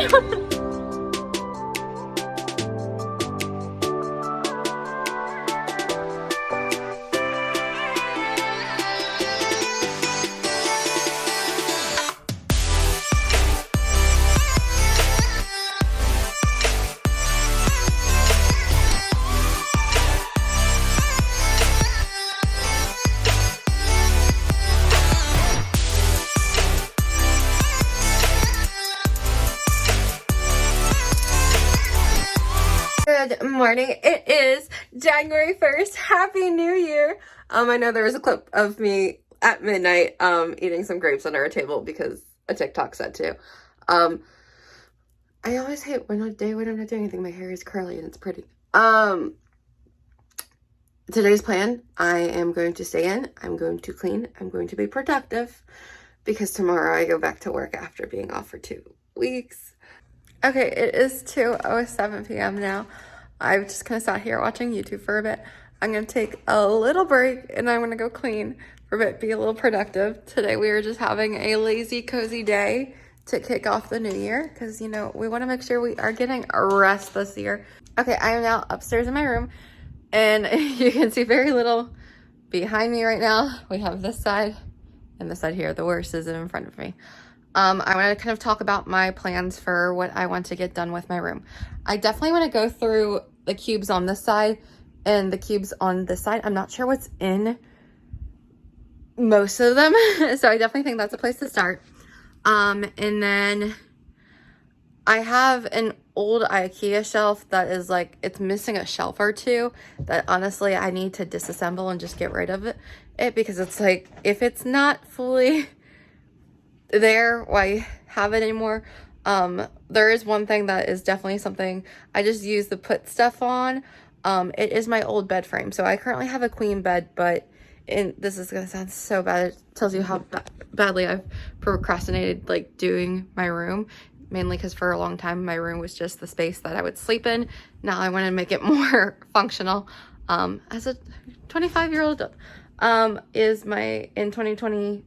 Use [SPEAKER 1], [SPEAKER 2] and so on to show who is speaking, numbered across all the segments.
[SPEAKER 1] Good morning. It is January 1st. Happy New Year. I know there was a clip of me at midnight eating some grapes under a table because a TikTok said to. I always hate when I'm not doing anything. My hair is curly and it's pretty. Today's plan, I am going to stay in. I'm going to clean. I'm going to be productive because tomorrow I go back to work after being off for 2 weeks. Okay, it is 2:07 p.m. now. I'm just gonna sat here watching YouTube for a bit. I'm gonna take a little break and I'm gonna go clean for a bit, be a little productive. Today we are just having a lazy, cozy day to kick off the new year because, you know, we want to make sure we are getting a rest this year. Okay, I am now upstairs in my room and you can see very little behind me right now. We have this side and this side here. The worst is in front of me. I want to kind of talk about my plans for what I want to get done with my room. I definitely want to go through the cubes on this side and the cubes on this side. I'm not sure what's in most of them, so I definitely think that's a place to start. And then I have an old IKEA shelf that is like, it's missing a shelf or two that honestly I need to disassemble and just get rid of it because it's like, if it's not fully there, why have it anymore? There is one thing that is definitely something I just use to put stuff on. It is my old bed frame. So I currently have a queen bed, but this is gonna sound so bad. It tells you how badly I've procrastinated like doing my room, mainly because for a long time my room was just the space that I would sleep in. Now I want to make it more functional. As a 25-year-old is my in 2020,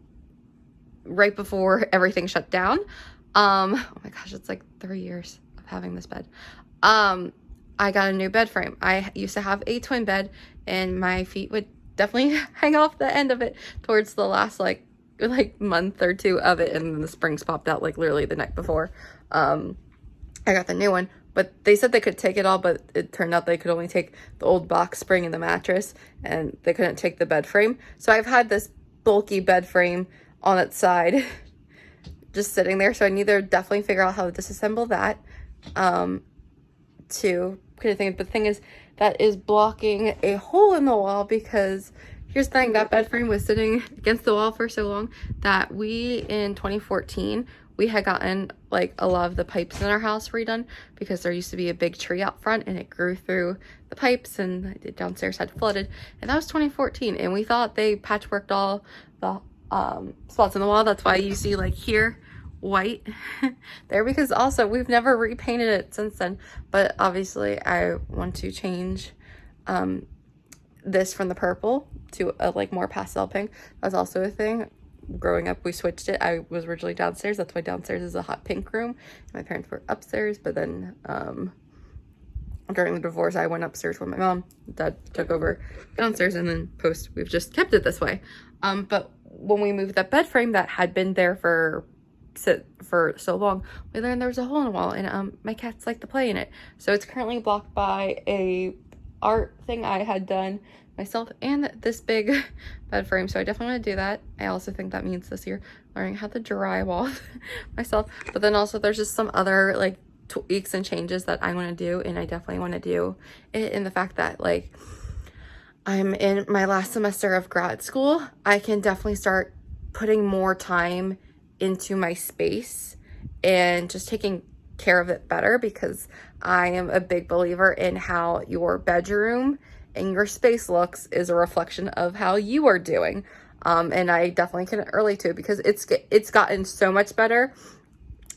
[SPEAKER 1] right before everything shut down. Oh my gosh, it's like 3 years of having this bed. I got a new bed frame. I used to have a twin bed and my feet would definitely hang off the end of it towards the last like month or two of it, and then the springs popped out like literally the night before. I got the new one, but they said they could take it all, but it turned out they could only take the old box spring and the mattress, and they couldn't take the bed frame. So I've had this bulky bed frame on its side just sitting there, so I need to definitely figure out how to disassemble that to kind of thing. But the thing is, that is blocking a hole in the wall, because here's the thing, that bed frame was sitting against the wall for so long that we in 2014 we had gotten like a lot of the pipes in our house redone because there used to be a big tree out front and it grew through the pipes and the downstairs had flooded, and that was 2014, and we thought they patchworked all the spots in the wall. That's why you see like here white there, because also we've never repainted it since then. But obviously I want to change this from the purple to a like more pastel pink. That's also a thing. Growing up we switched it. I was originally downstairs, that's why downstairs is a hot pink room. My parents were upstairs, but then during the divorce I went upstairs with my mom. Dad took over downstairs, and then post we've just kept it this way. But when we moved that bed frame that had been there for so long, we learned there was a hole in the wall, and my cats like to play in it. So it's currently blocked by a art thing I had done myself and this big bed frame. So I definitely want to do that. I also think that means this year learning how to drywall myself. But then also there's just some other like tweaks and changes that I want to do, and I definitely want to do it in the fact that like I'm in my last semester of grad school. I can definitely start putting more time into my space and just taking care of it better, because I am a big believer in how your bedroom and your space looks is a reflection of how you are doing. And I definitely can relate to it because it's gotten so much better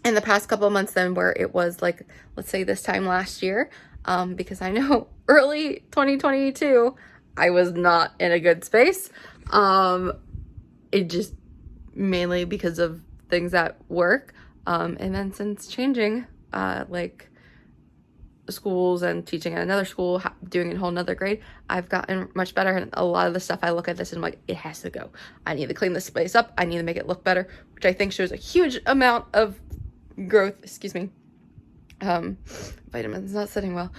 [SPEAKER 1] in the past couple of months than where it was like, let's say this time last year. Because I know early 2022, I was not in a good space. It mainly because of things at work. And then since changing like schools and teaching at another school, doing a whole nother grade, I've gotten much better. And a lot of the stuff, I look at this and I'm like, it has to go. I need to clean this place up. I need to make it look better, which I think shows a huge amount of growth. Excuse me. Vitamins not sitting well.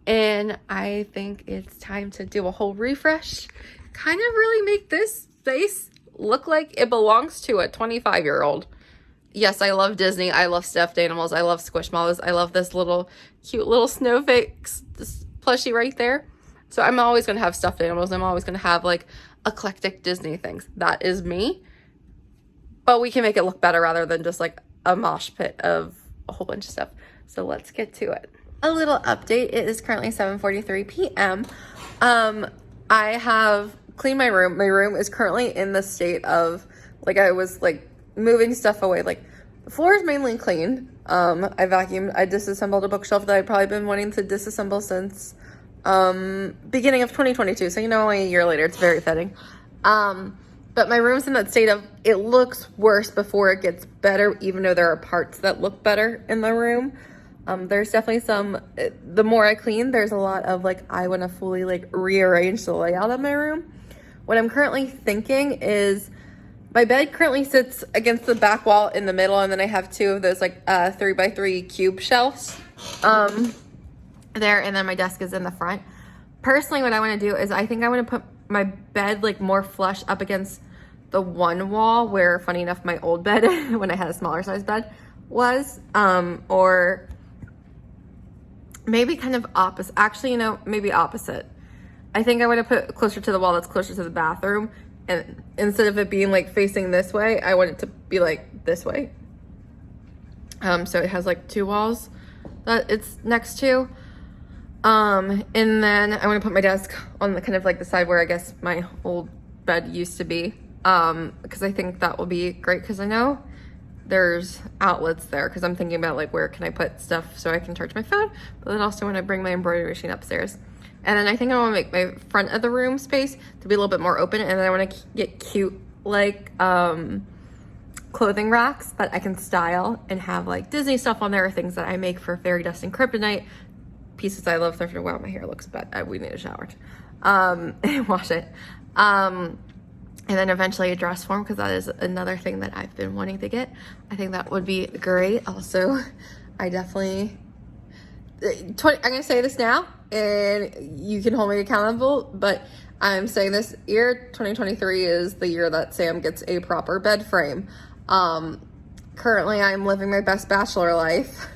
[SPEAKER 1] And I think it's time to do a whole refresh, kind of really make this space look like it belongs to a 25-year-old. Yes, I love Disney. I love stuffed animals. I love Squishmallows. I love this little cute little snowflakes plushie right there. So I'm always going to have stuffed animals. I'm always going to have like eclectic Disney things. That is me. But we can make it look better rather than just like a mosh pit of a whole bunch of stuff. So let's get to it. A little update. It is currently 7:43 p.m. I have cleaned my room. My room is currently in the state of, like, I was like moving stuff away. Like, the floor is mainly clean. I vacuumed. I disassembled a bookshelf that I'd probably been wanting to disassemble since beginning of 2022. So, you know, only a year later, it's very fitting. But my room's in that state of, it looks worse before it gets better, even though there are parts that look better in the room. There's definitely some, the more I clean, there's a lot of like, I want to fully like rearrange the layout of my room. What I'm currently thinking is, my bed currently sits against the back wall in the middle, and then I have two of those like 3x3 cube shelves there, and then my desk is in the front. Personally, what I want to do is I think I want to put my bed like more flush up against the one wall where, funny enough, my old bed when I had a smaller size bed was, or maybe kind of opposite. Actually, you know, maybe opposite. I think I want to put closer to the wall that's closer to the bathroom. And instead of it being like facing this way, I want it to be like this way. So it has like two walls that it's next to. And then I want to put my desk on the kind of like the side where I guess my old bed used to be. Because I think that will be great, because I know there's outlets there, because I'm thinking about like where can I put stuff so I can charge my phone, but then also when I bring my embroidery machine upstairs. And then I think I want to make my front of the room space to be a little bit more open, and then I want to get cute like clothing racks that I can style and have like Disney stuff on there, or things that I make for Fairy Dust and Kryptonite, pieces I love thrifting. Wow, my hair looks bad. We need a shower and wash it. And then eventually a dress form, because that is another thing that I've been wanting to get. I think that would be great. Also, I definitely, I'm gonna say this now, and you can hold me accountable, but I'm saying this year, 2023, is the year that Sam gets a proper bed frame. Currently I'm living my best bachelor life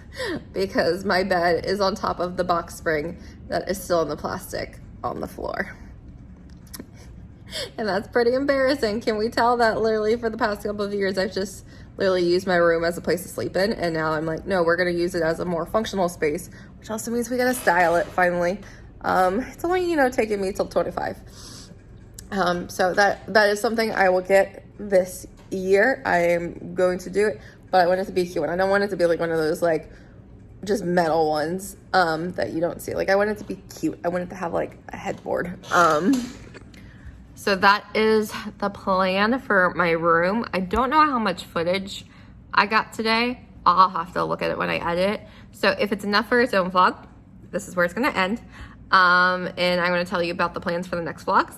[SPEAKER 1] because my bed is on top of the box spring that is still in the plastic on the floor. And that's pretty embarrassing. Can we tell that literally for the past couple of years, I've just literally used my room as a place to sleep in, and now I'm like, no, we're gonna use it as a more functional space, which also means we gotta style it finally. It's only, you know, taking me till 25. So that is something I will get this year. I am going to do it, but I want it to be a cute one. I don't want it to be like one of those like just metal ones that you don't see. Like, I want it to be cute. I want it to have like a headboard. So that is the plan for my room. I don't know how much footage I got today. I'll have to look at it when I edit it. So if it's enough for its own vlog, this is where it's gonna end. And I'm gonna tell you about the plans for the next vlogs.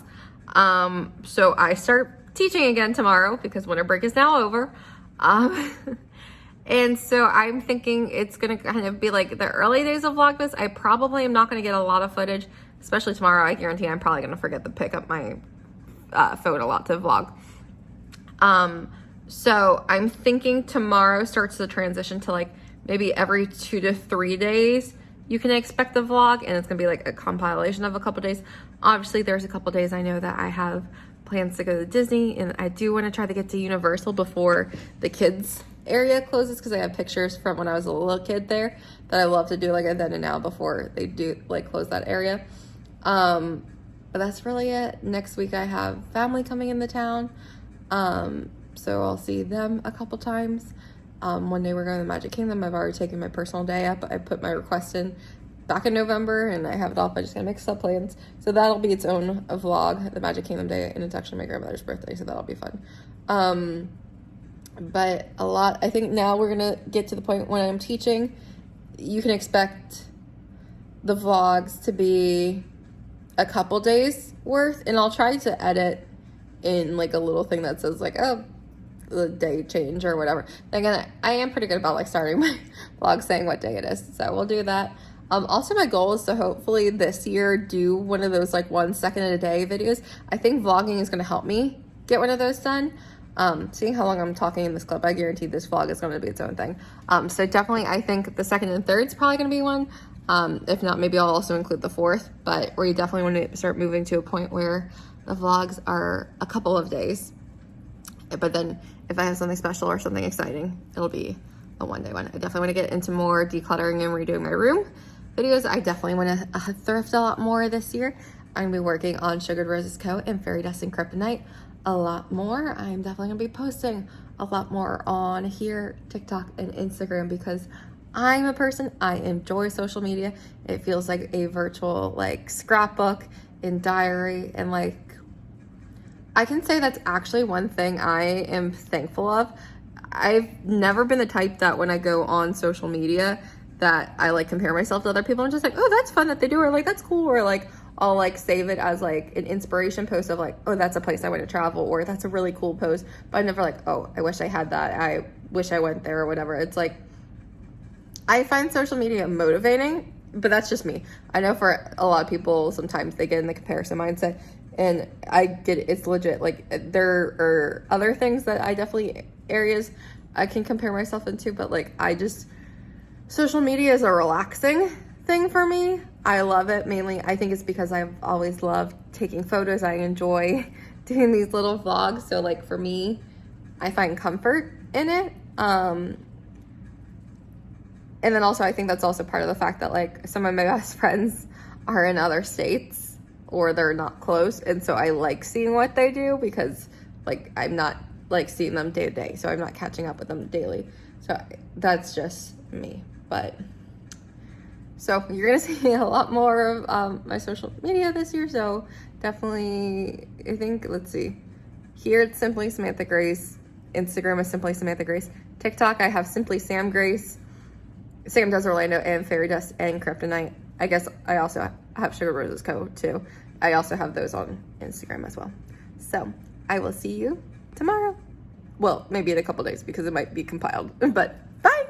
[SPEAKER 1] So I start teaching again tomorrow because winter break is now over. And so I'm thinking it's gonna kind of be like the early days of Vlogmas. I probably am not gonna get a lot of footage, especially tomorrow. I guarantee I'm probably gonna forget to pick up my phone a lot to vlog. So I'm thinking tomorrow starts the transition to like maybe every 2 to 3 days you can expect the vlog, and it's gonna be like a compilation of a couple days. Obviously there's a couple days I know that I have plans to go to Disney, and I do want to try to get to Universal before the kids area closes, because I have pictures from when I was a little kid there that I love to do like a then and now before they do like close that area. But that's really it. Next week I have family coming into town, so I'll see them a couple times. One day we're going to the Magic Kingdom. I've already taken my personal day up. I put my request in back in November, and I have it off. I just gotta make sub plans, so that'll be its own vlog, the Magic Kingdom day, and it's actually my grandmother's birthday, so that'll be fun. But I think now we're gonna get to the point when I'm teaching, you can expect the vlogs to be a couple days worth, and I'll try to edit in like a little thing that says like, oh, the day change or whatever. Again, I am pretty good about like starting my vlog saying what day it is, so we'll do that. Also, my goal is to hopefully this year do one of those like 1 second a day videos. I think vlogging is going to help me get one of those done. Seeing how long I'm talking in this clip, I guarantee this vlog is going to be its own thing. So definitely, I think the second and third is probably going to be one. If not, maybe I'll also include the fourth, but we definitely want to start moving to a point where the vlogs are a couple of days. But then if I have something special or something exciting, it'll be a one-day one. I definitely want to get into more decluttering and redoing my room videos. I definitely want to thrift a lot more this year. I'm going to be working on Sugared Roses Co. and Fairy Dust and Kryptonite a lot more. I'm definitely going to be posting a lot more on here, TikTok and Instagram, because I'm a person, I enjoy social media. It feels like a virtual like scrapbook and diary, and like I can say that's actually one thing I am thankful of. I've never been the type that when I go on social media that I like compare myself to other people and just like, oh, that's fun that they do, or like that's cool, or like I'll like save it as like an inspiration post of like, oh, that's a place I want to travel, or that's a really cool post. But I'm never like, oh, I wish I had that, I wish I went there, or whatever. It's like I find social media motivating, but that's just me. I know for a lot of people, sometimes they get in the comparison mindset, and I get it, it's legit. Like there are other things that I definitely, areas I can compare myself into, but like social media is a relaxing thing for me. I love it. Mainly, I think it's because I've always loved taking photos. I enjoy doing these little vlogs. So like for me, I find comfort in it. And then also I think that's also part of the fact that like some of my best friends are in other states or they're not close. And so I like seeing what they do because like I'm not like seeing them day to day. So I'm not catching up with them daily. So that's just me. But so you're going to see a lot more of my social media this year. So definitely, I think, let's see. Here it's Simply Samantha Grace. Instagram is Simply Samantha Grace. TikTok, I have Simply Sam Grace. Sam Does Orlando and Fairy Dust and Kryptonite. I guess I also have Sugared Roses Co. too. I also have those on Instagram as well. So I will see you tomorrow. Well, maybe in a couple days because it might be compiled. But bye!